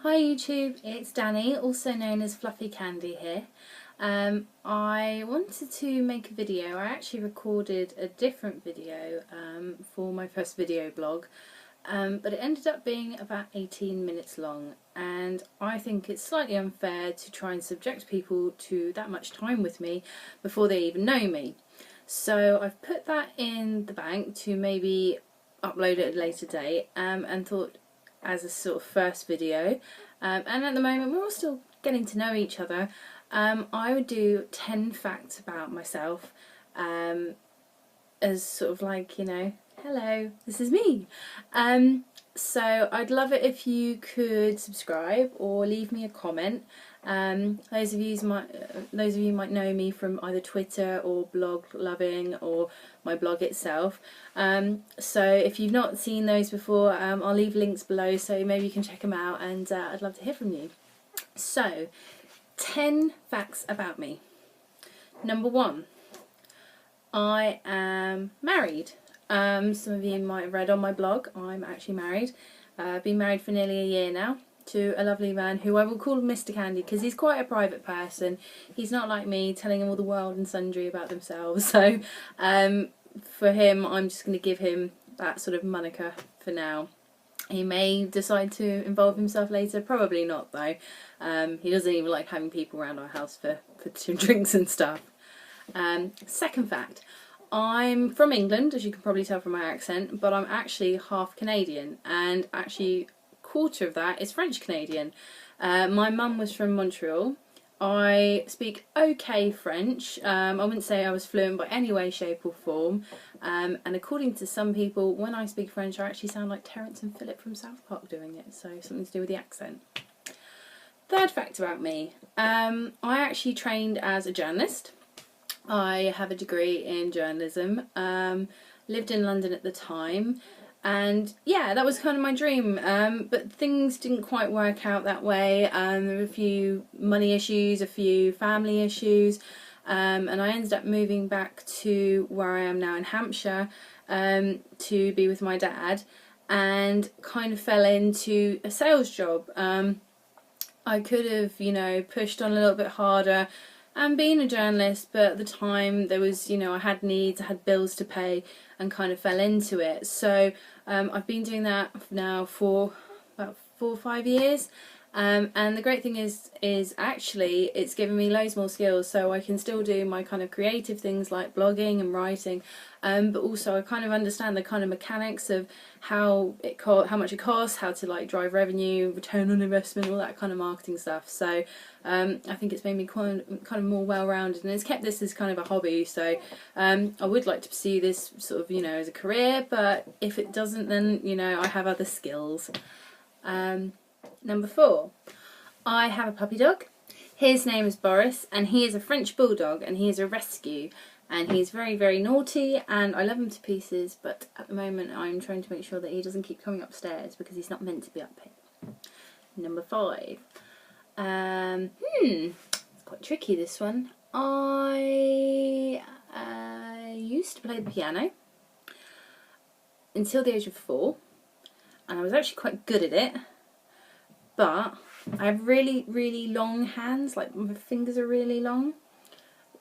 Hi YouTube, it's Danny, also known as Fluffy Candy here. I wanted to make a video. I actually recorded a different video for my first video blog, but it ended up being about 18 minutes long, and I think it's slightly unfair to try and subject people to that much time with me before they even know me. So I've put that in the bank to maybe upload it at a later date, and thought as a sort of first video, and at the moment we're all still getting to know each other. I would do 10 facts about myself, as sort of like, you know, hello, this is me. So I'd love it if you could subscribe or leave me a comment. Those of you might know me from either Twitter or Blog Loving or my blog itself. So if you've not seen those before, I'll leave links below so maybe you can check them out, and I'd love to hear from you. So, 10 facts about me. Number 1, I am married. Some of you might have read on my blog, I'm actually married. I've been married for nearly a year now to a lovely man who I will call Mr. Candy because he's quite a private person. He's not like me telling him all the world and sundry about themselves. So for him, I'm just going to give him that sort of moniker for now. He may decide to involve himself later, probably not though. He doesn't even like having people around our house for drinks and stuff. Second fact, I'm from England, as you can probably tell from my accent, but I'm actually half Canadian, and actually a quarter of that is French Canadian. My mum was from Montreal. I speak okay French. I wouldn't say I was fluent by any way, shape or form. And according to some people, when I speak French, I actually sound like Terence and Philip from South Park doing it, so something to do with the accent. Third fact about me, I actually trained as a journalist. I have a degree in journalism, lived in London at the time, and yeah, that was kind of my dream, but things didn't quite work out that way. There were a few money issues, a few family issues, and I ended up moving back to where I am now in Hampshire, to be with my dad, and kind of fell into a sales job. I could have, you know, pushed on a little bit harder and being a journalist, but at the time there was, you know, I had needs, I had bills to pay, and kind of fell into it. So I've been doing that now for about 4 or 5 years, and the great thing is actually it's given me loads more skills, so I can still do my kind of creative things like blogging and writing, but also I kind of understand the kind of mechanics of how much it costs, how to like drive revenue, return on investment, all that kind of marketing stuff. So I think it's made me kind of more well-rounded, and it's kept this as kind of a hobby. So I would like to pursue this sort of, you know, as a career, but if it doesn't, then, you know, I have other skills. Number 4, I have a puppy dog. His name is Boris, and he is a French bulldog, and he is a rescue, and he's very, very naughty, and I love him to pieces, but at the moment I'm trying to make sure that he doesn't keep coming upstairs because he's not meant to be up here. Number 5, it's quite tricky, this one. I used to play the piano until the age of 4, and I was actually quite good at it, but I have really, really long hands, like my fingers are really long,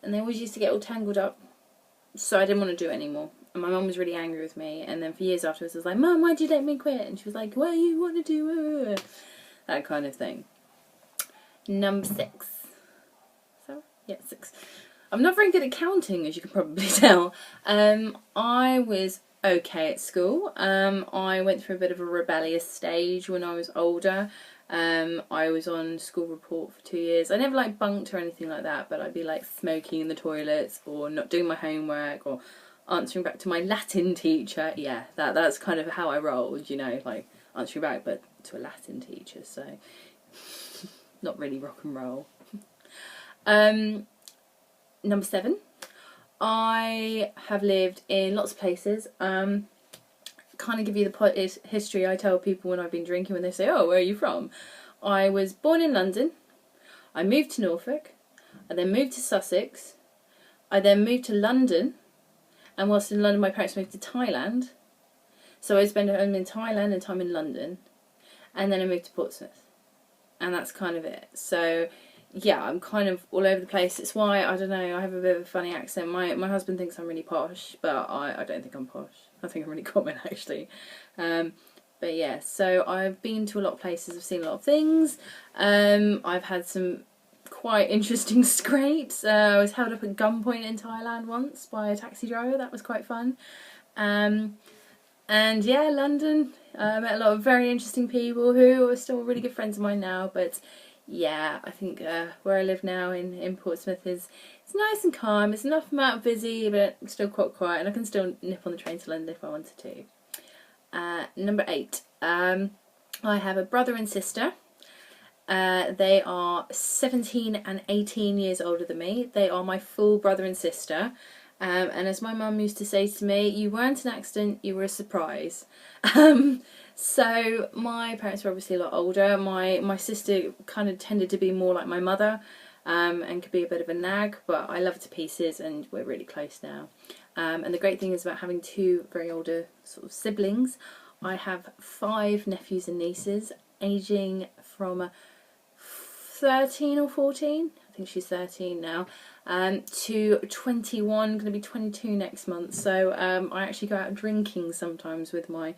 and they always used to get all tangled up, so I didn't want to do it anymore. And my mum was really angry with me, and then for years afterwards I was like, "Mum, why'd you let me quit?" And she was like, "What do you want to do?" That kind of thing. Number 6. So, yeah, 6. I'm not very good at counting, as you can probably tell. I was okay at school. I went through a bit of a rebellious stage when I was older. I was on school report for 2 years. I never like bunked or anything like that, but I'd be like smoking in the toilets or not doing my homework or answering back to my Latin teacher. Yeah, that's kind of how I rolled, you know, like answering back but to a Latin teacher, so not really rock and roll. Number 7, I have lived in lots of places. Kind of give you the history I tell people when I've been drinking, when they say, "Oh, where are you from?" I was born in London, I moved to Norfolk, I then moved to Sussex, I then moved to London, and whilst in London my parents moved to Thailand, so I spent time in Thailand and time in London, and then I moved to Portsmouth. and that's kind of it. So yeah, I'm kind of all over the place. It's why, I don't know, I have a bit of a funny accent. My husband thinks I'm really posh, but I don't think I'm posh. I think I'm really common, actually. But yeah, so I've been to a lot of places, I've seen a lot of things. I've had some quite interesting scrapes. I was held up at gunpoint in Thailand once by a taxi driver. That was quite fun. And yeah, London. I met a lot of very interesting people who are still really good friends of mine now. But yeah, I think where I live now in Portsmouth it's nice and calm. It's enough amount of busy, but still quite quiet, and I can still nip on the train to London if I wanted to. Number 8. I have a brother and sister. They are 17 and 18 years older than me. They are my full brother and sister. And as my mum used to say to me, you weren't an accident, you were a surprise. So my parents were obviously a lot older. My sister kind of tended to be more like my mother, and could be a bit of a nag, but I love her to pieces and we're really close now. And the great thing is about having 2 very older sort of siblings, I have 5 nephews and nieces, aging from 13 or 14, I think she's 13 now, to 21, going to be 22 next month. So I actually go out drinking sometimes with my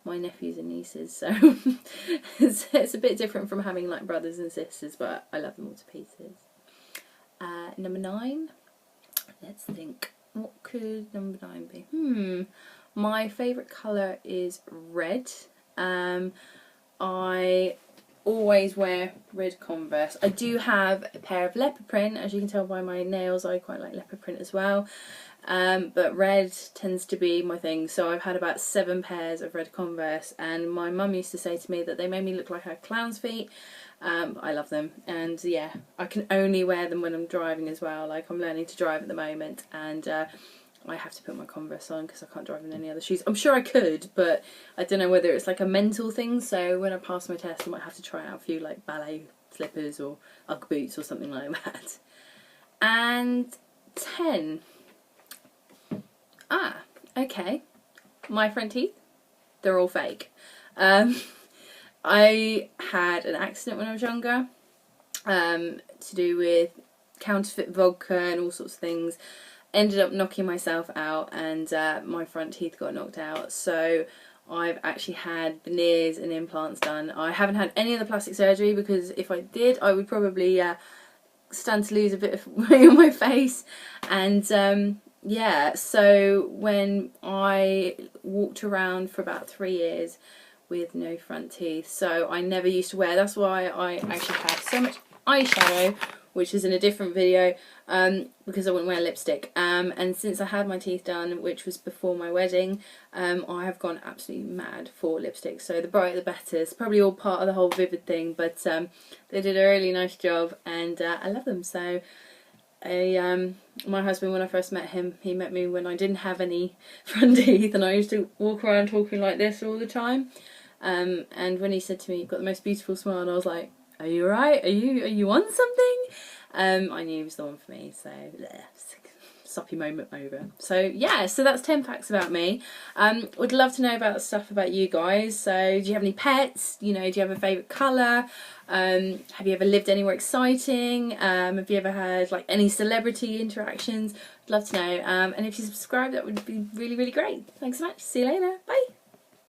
nephews and nieces, so it's a bit different from having like brothers and sisters, but I love them all to pieces. Number 9, let's think, what could number 9 be? My favourite colour is red. I always wear red Converse. I do have a pair of leopard print, as you can tell by my nails. I quite like leopard print as well. But red tends to be my thing, so I've had about 7 pairs of red Converse, and my mum used to say to me that they made me look like I had clown's feet. I love them, and yeah, I can only wear them when I'm driving as well. Like, I'm learning to drive at the moment, and I have to put my Converse on because I can't drive in any other shoes. I'm sure I could, but I don't know whether it's like a mental thing, so when I pass my test I might have to try out a few like ballet slippers or Ugg boots or something like that. And 10. Okay. My front teeth, they're all fake. I had an accident when I was younger, to do with counterfeit vodka and all sorts of things. Ended up knocking myself out, and my front teeth got knocked out. So I've actually had veneers and implants done. I haven't had any of the plastic surgery, because if I did I would probably stand to lose a bit of weight on my face. And yeah, so when I walked around for about 3 years with no front teeth, so I never used to wear, that's why I actually have so much eyeshadow, which is in a different video, because I wouldn't wear lipstick. And since I had my teeth done, which was before my wedding, I have gone absolutely mad for lipstick. So the brighter the better. It's probably all part of the whole Vivid thing, but they did a really nice job, and I love them. So my husband, when I first met him, he met me when I didn't have any front teeth, and I used to walk around talking like this all the time. And when he said to me, "You've got the most beautiful smile," and I was like, "Are you alright? Are you on something?" I knew he was the one for me, so soppy moment over. So yeah, so that's 10 facts about me. Would love to know about stuff about you guys. So do you have any pets? You know, do you have a favourite colour? Have you ever lived anywhere exciting? Have you ever had like any celebrity interactions? I'd love to know. And if you subscribe, that would be really, really great. Thanks so much. See you later. Bye.